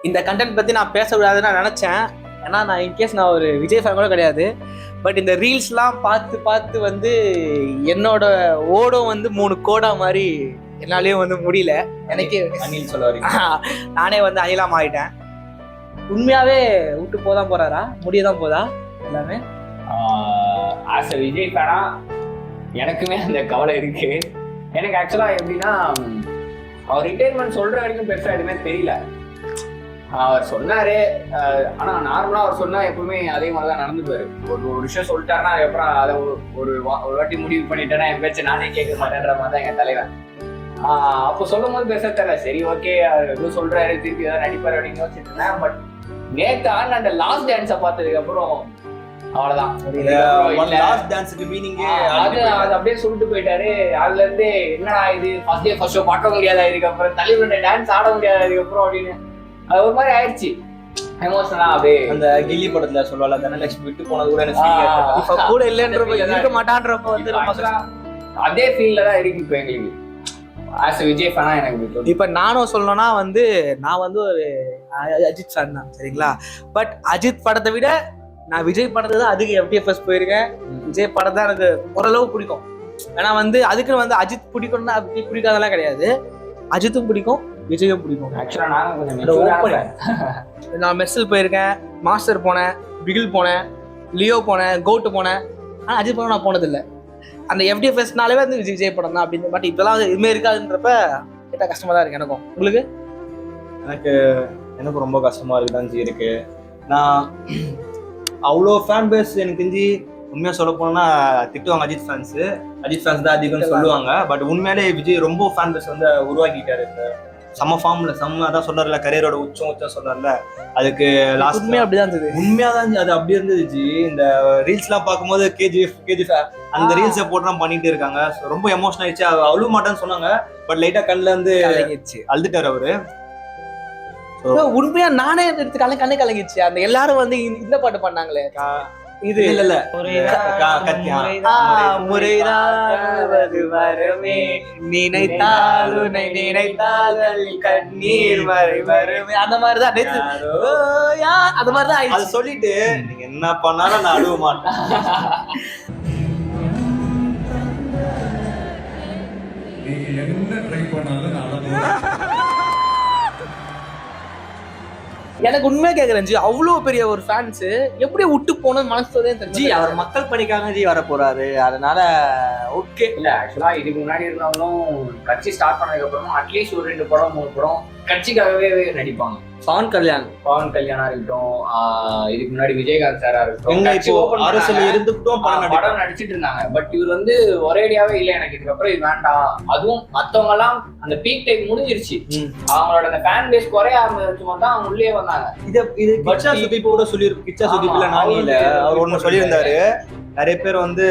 இந்த கண்டென்ட் பற்றி நான் பேசக்கூடாதுன்னு நான் நினச்சேன். ஏன்னா நான் இன்கேஸ் நான் ஒரு விஜய் ஃபேன் கூட கிடையாது. பட் இந்த ரீல்ஸ்லாம் பார்த்து பார்த்து வந்து என்னோட ஓடம் வந்து 3 கோடா மாதிரி என்னாலேயும் வந்து முடியல. எனக்கு அனில் சொல்ல வரீங்க? நானே வந்து அனிலா மாறிட்டேன். உண்மையாவே விட்டு போதான் போறாரா, முடியதான் போதா எல்லாமே? ஆஸ் அ விஜய் ஃபேனா எனக்குமே அந்த கவலை இருக்கு. எனக்கு ஆக்சுவலா எப்படின்னா, அவர் ரிட்டையர்மெண்ட் சொல்ற வரைக்கும் பெருசா எதுவுமே தெரியல. அவர் சொன்னாரு, ஆனா நார்மலா அவர் சொன்னா எப்பவுமே அதே மாதிரிதான் நடந்துப்பாரு. ஒரு விஷயம் சொல்லிட்டாருன்னா அதுக்கப்புறம் அதை ஒரு வாட்டி முடிவு பண்ணிட்டேன்னா என் பேச்ச நானே கேட்க மாட்டேன்ற மாதிரி தான் எங்க தலைவன். அப்போ சொல்லும் போது பெருசா தெரியல. சரி ஓகே, அவர் எதுவும் சொல்றாரு, திருப்பி ஏதாவது நடிப்பாரு அப்படின்னு யோசிச்சுட்டு இருந்தேன். பட் நேத்து ஆன அந்த லாஸ்ட் டான்ஸை பார்த்ததுக்கு அப்புறம் அவ்வளவுதான். அது அப்படியே சொல்லிட்டு போயிட்டாரு. அதுல இருந்து என்னடா இது ஃபர்ஸ்ட் டே ஃபர்ஸ்ட் ஷோ பார்க்க முடியாதா, இதுக்கப்புறம் தலைவருடைய டான்ஸ் ஆட முடியாதா இதுக்கப்புறம் அப்படின்னு அது ஒரு மாதிரி ஆயிடுச்சு. எமோஷனலா அப்படியே அந்த கில்லி படத்துல சொல்லுவாங்க, தனலட்சுமி விட்டு போனது கூட எனக்கு கூட இல்லைன்றப்ப இருக்க மாட்டான்றப்ப வந்து அதே ஃபீல்ல தான் இருக்கு இப்போ எங்களுக்கு. ஆஸ் விஜய் ஃபேனா எனக்கு இப்ப நானும் சொல்லணும்னா வந்து நான் வந்து ஒரு அஜித் ஃபேன் தான், சரிங்களா? பட் அஜித் படத்தை விட நான் விஜய் படத்தை தான் அதுக்கு FDFS போயிருக்கேன். விஜய் படம் தான் எனக்கு ஓரளவு பிடிக்கும். ஏன்னா வந்து அதுக்குன்னு வந்து அஜித் பிடிக்கும்னா அப்படி பிடிக்காதெல்லாம் கிடையாது. அஜித்தும் பிடிக்கும், விஜயும் பிடிக்கும். ஆக்சுவலா நான் நான் மெர்சல் போயிருக்கேன், மாஸ்டர் போனேன், பிகில் போனேன், லியோ போனேன், கோட்டு போனேன். ஆனால் அஜித் படம் நான் போனதில்லை. அந்த FDFSனாலே வந்து விஜய் படம் தான் அப்படின்னு. பட் இப்பெல்லாம் எதுவுமே இருக்காதுன்றப்ப கேட்டால் கஷ்டமா தான் இருக்கு எனக்கும். உங்களுக்கு? எனக்கு ரொம்ப கஷ்டமா இருக்குதான் இருக்கு. நான் அவ்வளோ ஃபேன் பேஸ் எனக்கு தெரிஞ்சு உண்மையா சொல்ல போனா திட்டுவாங்க அஜித் ஃபேன்ஸ் தான் அதிகம்னு சொல்லுவாங்க. பட் உண்மையிலே விஜய் ரொம்ப ஃபேன் பேஸ் வந்து உருவாக்கிட்டாரு. இந்த செம்ம ஃபார்ம்ல அதான் சொல்றாருல, கரியரோட உச்சம் சொல்றாருல, அதுக்கு லாஸ்ட் அப்படிதான் இருந்தது. உண்மையாதான் அது அப்படி இருந்துச்சு. இந்த ரீல்ஸ் எல்லாம் பார்க்கும்போது கேஜிஎஃப் அந்த ரீல்ஸை போட்டு பண்ணிட்டு இருக்காங்க. ரொம்ப எமோஷன் ஆயிடுச்சு. அழுவ மாட்டேன்னு சொன்னாங்க, பட் லைட்டா கண்ணுல இருந்து அழுதுட்டாரு அவரு. உண்மையா நானே எடுத்து கண்ணு கலங்கிச்சு. அந்த எல்லாரும் வந்து இந்த பாட்டு பண்ணாங்களே, இது இல்ல முறைதாவது வரமே நினைத்தால் உன்னை நினைத்தால் கண்ணீர் வரை வருமே, அந்த மாதிரிதான் அந்த மாதிரிதான் அது சொல்லிட்டு நீங்க என்ன பண்ணாலும் நான் அழுவ மாட்டேன். என்ன ட்ரை பண்ணாலும் எனக்கு உண்மையா கேக்குறேன் ஜி, அவ்வளவு பெரிய ஒரு ஃபேன்ஸ் எப்படி விட்டு போனது மனசுதே ஜி. அவர் மக்கள் பணிக்காக ஜி வர போறாரு, அதனால ஓகே. இல்ல ஆக்சுவலா இதுக்கு முன்னாடி இருந்தவங்களும் கட்சி ஸ்டார்ட் பண்ணதுக்கு அப்புறமா அட்லீஸ்ட் ஒரு 2 படம் 3 படம் கட்சிக்காகவே நடிப்பாங்க. பவன் கல்யாணா இருக்கட்டும், இதுக்கு முன்னாடி விஜயகாந்த் சாரா இருக்கட்டும், அரசுல இருந்துட்டும் படம் நடிச்சிட்டு இருந்தாங்க. பட் இவர் வந்து ஒரேடியாவே இல்ல, எனக்கு இதுக்கப்புறம் இது வேண்டாம். அதுவும் மத்தவங்க எல்லாம் அந்த பீக் டைம் முடிஞ்சிருச்சு, அவங்களோட அந்த ஃபேன் பேஸ் குறைய ஆரம்பிச்சு தான் அவங்க உள்ளே வந்தாங்க. இது கிச்சா சுதீப் கூட கிச்சா சுதீப்ல நானே இல்ல, அவர் ஒண்ணு சொல்லியிருந்தாரு. நிறைய பேர் வந்து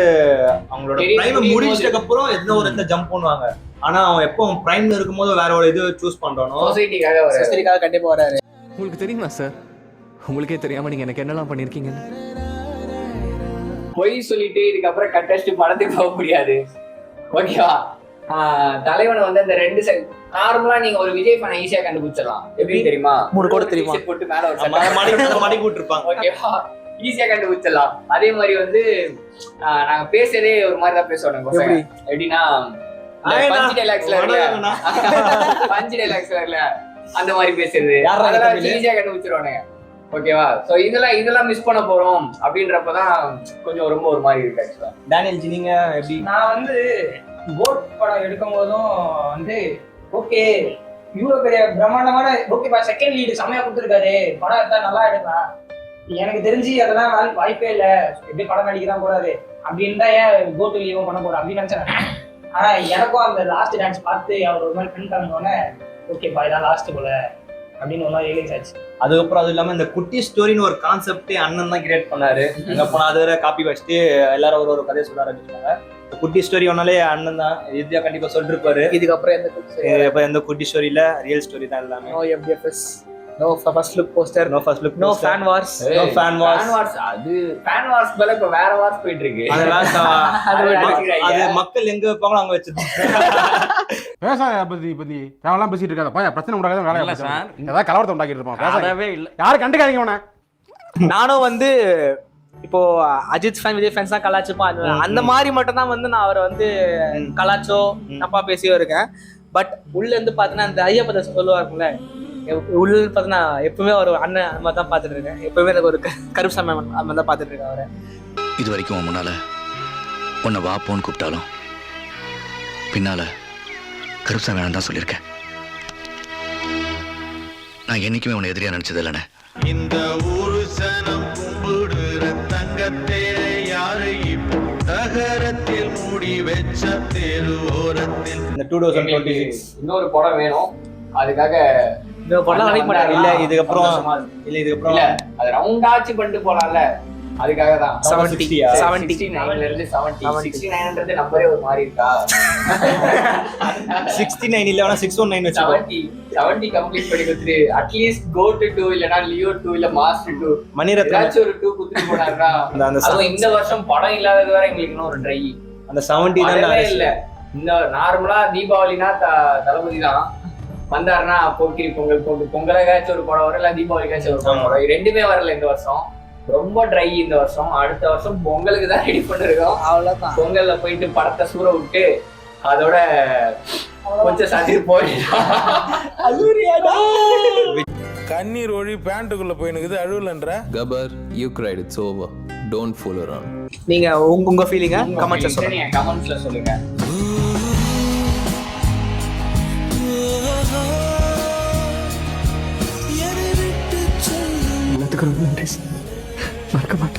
அவங்களோட பிரைம் முடிச்சதுக்கு அப்புறம் எந்த ஒரு ஜம்ப் பண்ணுவாங்க. ஆனா அவன் எப்போ பிரைம்ல இருக்கும்போது வேற ஒரு இது சூஸ் பண்றானோ சொசைட்டிக்காக கண்டிப்பா வராரு. உங்களுக்கு தெரியுமா சார், உங்களுக்கே தெரியாம நீங்க எனக்கு என்னெல்லாம் பண்ணிருக்கீங்க? பொய் சொல்லிட்டு இதுக்கப்புறம் கட்டஸ்ட் படத்துக்கு போக முடியாது, ஓகேவா? தலைவனை வந்து அந்த 2 செகண்ட் நார்மலா நீங்க ஒரு விஜய் ஃபேனை ஈஸியா கண்டுபிடிச்சிடலாம். எப்படி தெரியுமா? 3 கோட் தெரியுமா போட்டு மேல ஒரு மடக்கி விட்டுருப்பாங்க, ஓகேவா? ஈஸியா கண்டுபிடிச்சிடலாம். அதே மாதிரி வந்து நாங்க பேசுறதே ஒரு மாதிரி தான் பேசுவோம். எப்படின்னா பஞ்சு டைலாக்ஸ்ல அந்த மாதிரி பேசுறது ஈஸியா கண்டுபிடிச்சிருவானுங்க, ஓகேவா? சோ இதெல்லாம் மிஸ் பண்ண போறோம் அப்படின்றப்பதான் கொஞ்சம் ரொம்ப ஒரு மாதிரி இருக்கு. ஆக்சுவலா டேனியல் ஜி, நீங்க எப்படி? நான் வந்து கோட் படம் எடுக்கும் போதும் வந்து ஓகே இவ்வளவு பெரிய பிரம்மாண்டமான ஓகேப்பா செகண்ட் லீடு செம்மையா கொடுத்துருக்காரு, படம் எடுத்தா நல்லா எடுக்கலாம், எனக்கு தெரிஞ்சு அதெல்லாம் வாய்ப்பே இல்லை, எப்படி படம் நடிக்கதான் கூடாது அப்படின்னு தான் ஏன் கோட்டு லீவும் பண்ண போறேன் அப்படின்னு நினைச்சேன். ஆனா எனக்கும் அந்த லாஸ்ட் டான்ஸ் பார்த்து அவர் ஒரு மாதிரி ஃப்ரெண்ட் காமிச்சோன்னே ஓகேப்பா இதான் லாஸ்ட் போல அப்படின்னு ஒரு மாதிரி ரியலைஸ் ஆச்சு. அதுக்கப்புறம் அது இல்லாம இந்த குட்டி ஸ்டோரின்னு ஒரு கான்செப்டே அண்ணன் தான் கிரியேட் பண்ணாரு. அங்க போனா அது வேற காப்பி வச்சுட்டு எல்லாரும் ஒரு கதையை சொல்ல ஆரம்பிச்சாங்க. குட்டி ஸ்டோரி ஒன்னாலே அண்ணன் தான் இதுயா கண்டிப்பா சொல்லிருப்பாரு. இதுக்கப்புறம் எந்த குட்டி ஸ்டோரி இல்ல, ரியல் ஸ்டோரி தான் எல்லாமே. FDFS no first look poster, no first look, no fan wars. No fan wars. அது ஃபேன் வார்ஸ் பதிலா இப்ப வேற வார்ஸ் போயிட்டு இருக்கு. அது அது அது மக்கள் எங்க வைப்பாங்களோ அங்க வச்சிருப்பாங்க. விவசாய பத்தி தேவலாம் பேசிட்டு இருக்காத பையன், பிரச்சனை உண்டாக்காத வேலையா இல்ல சார், சார். ஏதாவது கலவரத்தை உண்டாக்கிட்டு இருப்பான். அதவே இல்ல. யாரும் கண்டுக்காதீங்க உன. நானும் வந்து இப்போ அஜித் ஃபேன் விஜய் ஃபேன்ஸ் தான் கலாச்சிப்போம். அந்த மாதிரி மட்டும் தான் வந்து நான் அவரை வந்து கலாச்சோ தப்பா பேசியோ இருக்கேன். பட் உள்ள இருந்து பார்த்தீங்கன்னா அந்த ஐயா பத்தி சொல்லுவாருங்களே, உள்ள பார்த்தீங்கன்னா எப்பவுமே ஒரு அண்ணன் அந்த மாதிரி தான் பார்த்துட்டு இருக்கேன். எப்பவுமே எனக்கு ஒரு கருப்பு சாமி அந்த மாதிரி தான் பார்த்துட்டு இருக்கேன் அவரை. இது வரைக்கும் உன் முன்னால உன்னை வா போன்னு கூப்பிட்டாலும் பின்னால கருப்சாமி வேணாம் தான் சொல்லியிருக்கேன். நான் என்னைக்குமே உன்னை எதிரியா நினைச்சது இல்லைண்ணே. இந்த ஊரு சனம் கும்பிடுற தங்கத்தே யாரு இப்போ நகரத்தில் மூடி வச்ச தெருவோரத்தில். இந்த 2026 இன்னொரு படம் வேணும், அதுக்காக இந்த படம் நினைக்க மாட்டேன். இல்ல இதுக்கப்புறம் இல்ல இதுக்கப்புறம் அது ரவுண்டாச்சு பண்ணிட்டு போலாம்ல, அதுக்காக தான் 69ல இருந்து 70. 69ன்றது நம்பரே ஒரு மாதிரி இருக்கா? 69 இல்ல வேணா 619 வச்சுக்கோ. 70 கம்ப்ளீட் பண்ணி கொடுத்துட்டு அட்லீஸ்ட் கோ டு 2 இல்லனா லியோ 2 இல்ல மாஸ்டர் 2 மணிரத்னம் ஏதாச்சும் ஒரு 2 குத்துட்டு போனாருன்னா அதுவும் இந்த வருஷம் படம் இல்லாதது வேற எங்களுக்கு இன்னும் ஒரு ட்ரை. அந்த 70 தான் இல்ல இந்த நார்மலா தீபாவளினா தளபதி தான் வந்தாருன்னா போக்கிரி பொங்கல் பொங்கலுக்காச்சும் ஒரு படம் வரும், இல்ல தீபாவளிக்காச்சும் ஒரு படம் வரும். ரெண்டுமே வரல இந்த வருஷம், ரொம்ப ட்ரை இந்த வருஷம். அடுத்த வருஷம் பொங்கலுக்கு தான் ரெடி பண்ணிருக்கோம். அவ்வளவுதான். பொங்கல்ல போயிட்டு படத்தை சூற விட்டு அதோட கொஞ்சம் சதி போயிட்டோம். கண்ணீர் ஒழி பேண்ட்டுக்குள்ள போயினுக்குது அழுவலன்ற. Gabbar, you cried, it's over. Don't fool around. நீங்க உங்க ஃபீலிங்க கமெண்ட்ஸ்ல சொல்லுங்க. நீங்க கமெண்ட்ஸ்ல சொல்லுங்க. எல்லாத்துக்கும் ரொம்ப நன்றி சார். மறக்க மாட்டேன்.